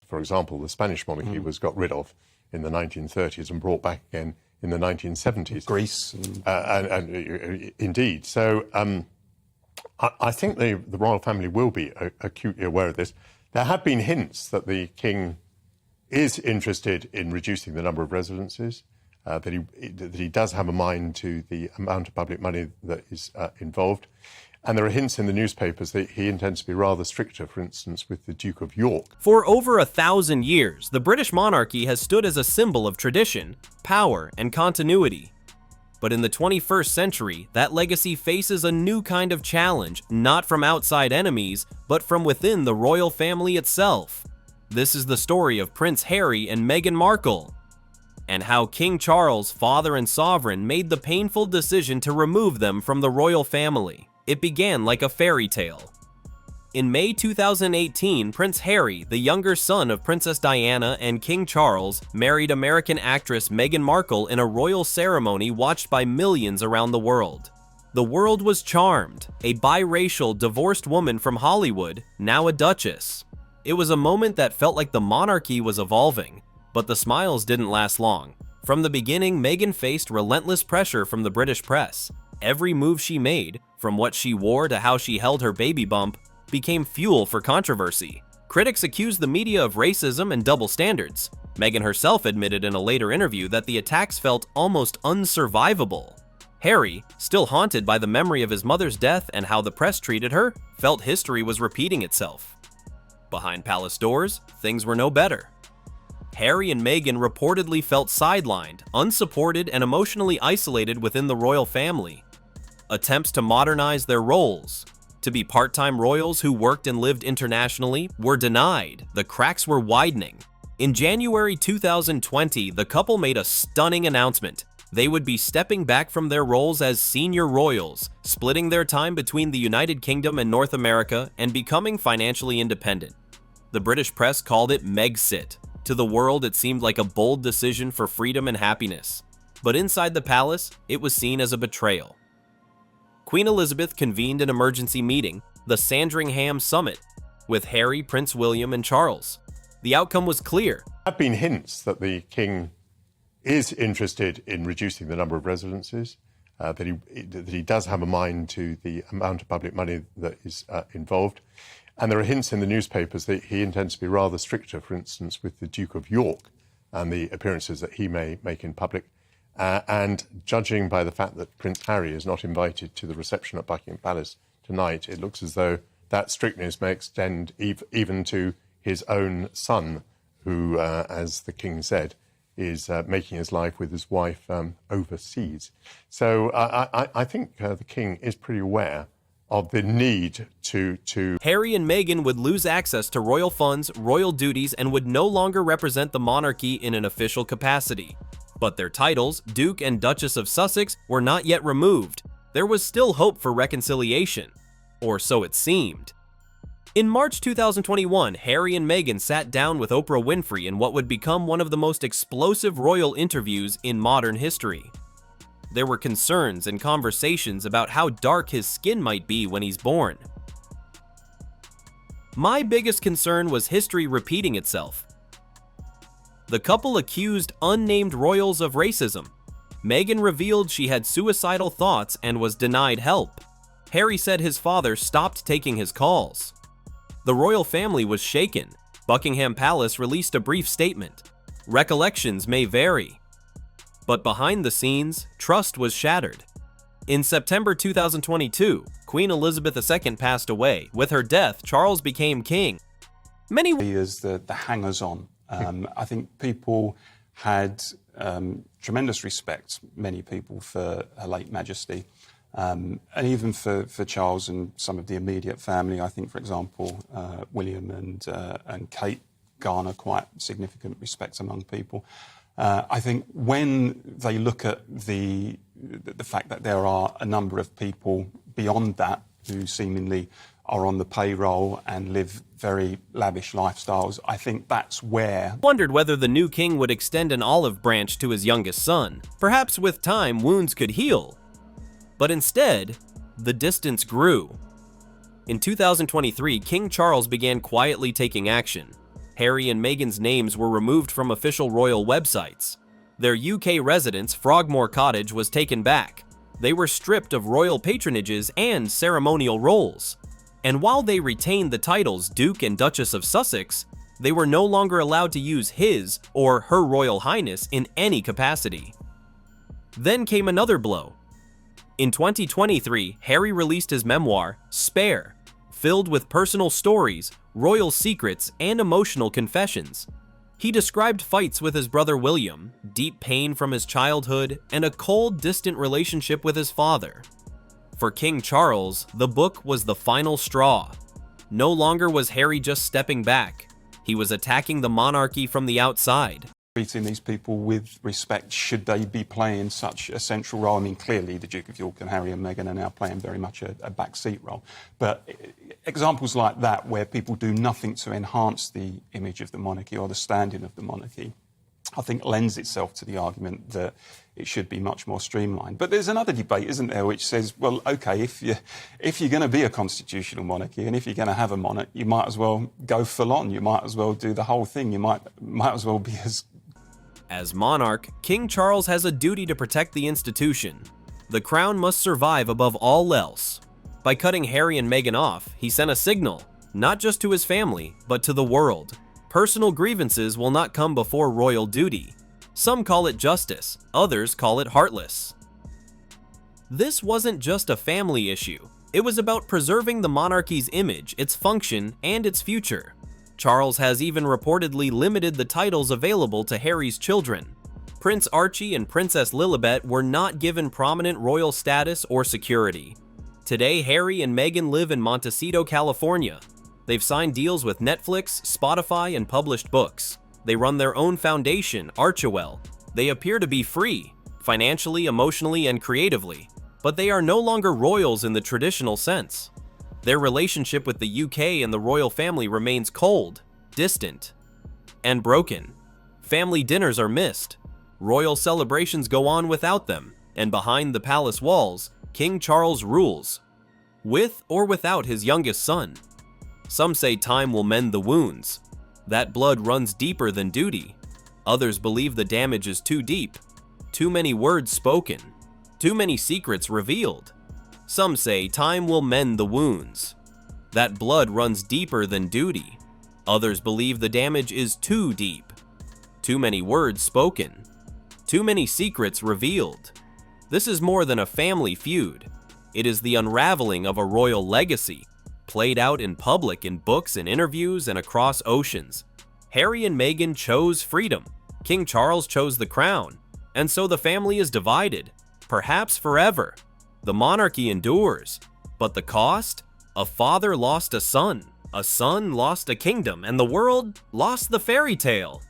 For example, the Spanish monarchy was got rid of in the 1930s and brought back again in the 1970s. Greece. Indeed. So I think the royal family will be acutely aware of this. There have been hints that the king is interested in reducing the number of residences, that he does have a mind to the amount of public money that is involved. And there are hints in the newspapers that he intends to be rather stricter, for instance, with the Duke of York. For over 1,000 years, the British monarchy has stood as a symbol of tradition, power, and continuity. But in the 21st century, that legacy faces a new kind of challenge, not from outside enemies, but from within the royal family itself. This is the story of Prince Harry and Meghan Markle, and how King Charles, father and sovereign, made the painful decision to remove them from the royal family. It began like a fairy tale. In May 2018, Prince Harry, the younger son of Princess Diana and King Charles, married American actress Meghan Markle in a royal ceremony watched by millions around the world. The world was charmed, a biracial, divorced woman from Hollywood, now a duchess. It was a moment that felt like the monarchy was evolving, but the smiles didn't last long. From the beginning, Meghan faced relentless pressure from the British press. Every move she made, from what she wore to how she held her baby bump, became fuel for controversy. Critics accused the media of racism and double standards. Meghan herself admitted in a later interview that the attacks felt almost unsurvivable. Harry, still haunted by the memory of his mother's death and how the press treated her, felt history was repeating itself. Behind palace doors, things were no better. Harry and Meghan reportedly felt sidelined, unsupported, and emotionally isolated within the royal family. Attempts to modernize their roles, to be part-time royals who worked and lived internationally, were denied. The cracks were widening. In January 2020, the couple made a stunning announcement. They would be stepping back from their roles as senior royals, splitting their time between the United Kingdom and North America, and becoming financially independent. The British press called it Megxit. To the world, it seemed like a bold decision for freedom and happiness. But inside the palace, it was seen as a betrayal. Queen Elizabeth convened an emergency meeting, the Sandringham Summit, with Harry, Prince William, and Charles. The outcome was clear. There have been hints that the king is interested in reducing the number of residences, that he does have a mind to the amount of public money that is involved. And there are hints in the newspapers that he intends to be rather stricter, for instance, with the Duke of York and the appearances that he may make in public. And judging by the fact that Prince Harry is not invited to the reception at Buckingham Palace tonight, it looks as though that strictness may extend even to his own son, who, as the king said, is making his life with his wife overseas. So I think the king is pretty aware of the need to... Harry and Meghan would lose access to royal funds, royal duties, and would no longer represent the monarchy in an official capacity. But their titles, Duke and Duchess of Sussex, were not yet removed. There was still hope for reconciliation. Or so it seemed. In March 2021, Harry and Meghan sat down with Oprah Winfrey in what would become one of the most explosive royal interviews in modern history. There were concerns and conversations about how dark his skin might be when he's born. My biggest concern was history repeating itself. The couple accused unnamed royals of racism. Meghan revealed she had suicidal thoughts and was denied help. Harry said his father stopped taking his calls. The royal family was shaken. Buckingham Palace released a brief statement. Recollections may vary. But behind the scenes, trust was shattered. In September 2022, Queen Elizabeth II passed away. With her death, Charles became king. He is the hangers-on. I think people had tremendous respect, many people, for Her late Majesty. And even for Charles and some of the immediate family. I think, for example, William and Kate garner quite significant respect among people. I think when they look at the fact that there are a number of people beyond that who seemingly are on the payroll and live very lavish lifestyles, I think that's where... Wondered whether the new king would extend an olive branch to his youngest son. Perhaps with time, wounds could heal. But instead, the distance grew. In 2023, King Charles began quietly taking action. Harry and Meghan's names were removed from official royal websites. Their UK residence, Frogmore Cottage, was taken back. They were stripped of royal patronages and ceremonial roles. And while they retained the titles Duke and Duchess of Sussex, they were no longer allowed to use His or Her Royal Highness in any capacity. Then came another blow. In 2023, Harry released his memoir, Spare, filled with personal stories, royal secrets, and emotional confessions. He described fights with his brother William, deep pain from his childhood, and a cold, distant relationship with his father. For King Charles, the book was the final straw. No longer was Harry just stepping back. He was attacking the monarchy from the outside. Treating these people with respect, should they be playing such a central role? I mean, clearly the Duke of York and Harry and Meghan are now playing very much a backseat role. But examples like that, where people do nothing to enhance the image of the monarchy or the standing of the monarchy, I think lends itself to the argument that it should be much more streamlined. But there's another debate, isn't there, which says, well, OK, if you're going to be a constitutional monarchy and if you're going to have a monarch, you might as well go full on. You might as well do the whole thing. You might as well be As monarch, King Charles has a duty to protect the institution. The crown must survive above all else. By cutting Harry and Meghan off, he sent a signal, not just to his family, but to the world. Personal grievances will not come before royal duty. Some call it justice, others call it heartless. This wasn't just a family issue. It was about preserving the monarchy's image, its function, and its future. Charles has even reportedly limited the titles available to Harry's children. Prince Archie and Princess Lilibet were not given prominent royal status or security. Today, Harry and Meghan live in Montecito, California. They've signed deals with Netflix, Spotify, and published books. They run their own foundation, Archewell. They appear to be free, financially, emotionally, and creatively, but they are no longer royals in the traditional sense. Their relationship with the UK and the royal family remains cold, distant, and broken. Family dinners are missed. Royal celebrations go on without them, and behind the palace walls, King Charles rules, with or without his youngest son. Some say time will mend the wounds. That blood runs deeper than duty. Others believe the damage is too deep. Too many words spoken. Too many secrets revealed. Some say time will mend the wounds. That blood runs deeper than duty. Others believe the damage is too deep. Too many words spoken. Too many secrets revealed. This is more than a family feud. It is the unraveling of a royal legacy, played out in public in books and interviews and across oceans. Harry and Meghan chose freedom. King Charles chose the crown. And so the family is divided, perhaps forever. The monarchy endures, but the cost? A father lost a son lost a kingdom, and the world lost the fairy tale.